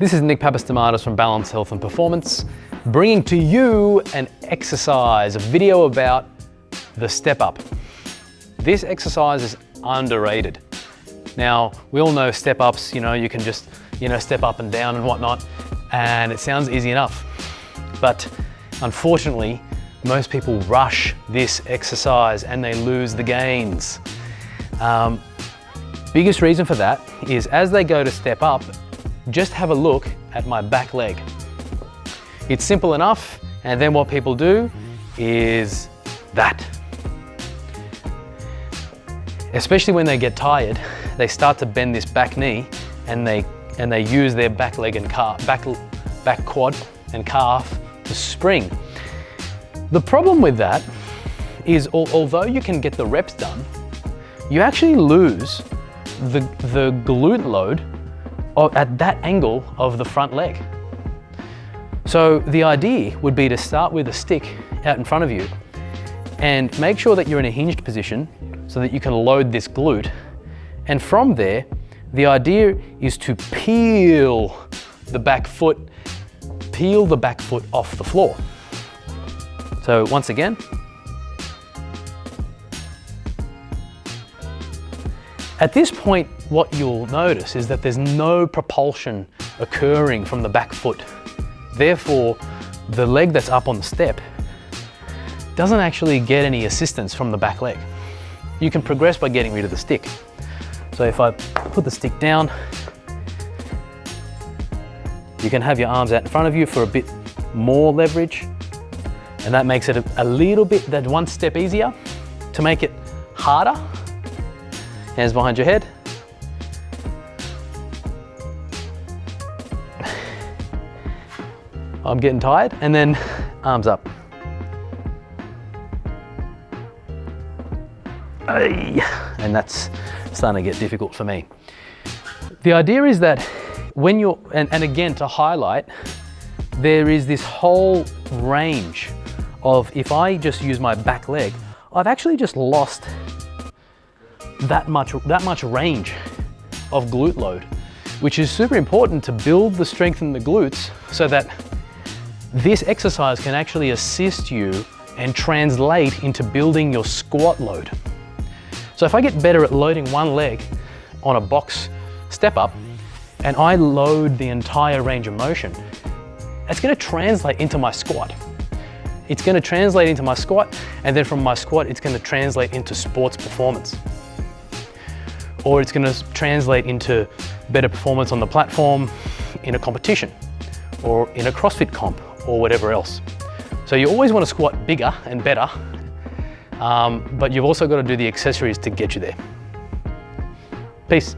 This is Nick Papastamatis from Balance Health and Performance, bringing to you an exercise, a video about the step up. This exercise is underrated. Now, we all know step ups, you can just, step up and down and whatnot, and it sounds easy enough. But unfortunately, most people rush this exercise and they lose the gains. Biggest reason for that is as they go to step up, just have a look at my back leg. It's simple enough, and then what people do is that. Especially when they get tired, they start to bend this back knee and they use their back leg and back quad and calf to spring. The problem with that is although you can get the reps done, you actually lose the glute load at that angle of the front leg. So the idea would be to start with a stick out in front of you and make sure that you're in a hinged position so that you can load this glute. And from there, the idea is to peel the back foot off the floor. So once again, at this point, what you'll notice is that there's no propulsion occurring from the back foot. Therefore, the leg that's up on the step doesn't actually get any assistance from the back leg. You can progress by getting rid of the stick. So if I put the stick down, you can have your arms out in front of you for a bit more leverage, and that makes it a little bit, that one step easier. To make it harder, hands behind your head. I'm getting tired, and then arms up. And that's starting to get difficult for me. The idea is that when you're, and again to highlight, there is this whole range of, if I just use my back leg, I've actually just lost that much range of glute load, which is super important to build the strength in the glutes so that this exercise can actually assist you and translate into building your squat load. So if I get better at loading one leg on a box step up and I load the entire range of motion, it's going to translate into my squat. It's going to translate into my squat, and then from my squat, it's going to translate into sports performance. Or it's going to translate into better performance on the platform in a competition or in a CrossFit comp or whatever else. So you always want to squat bigger and better, but you've also got to do the accessories to get you there. Peace.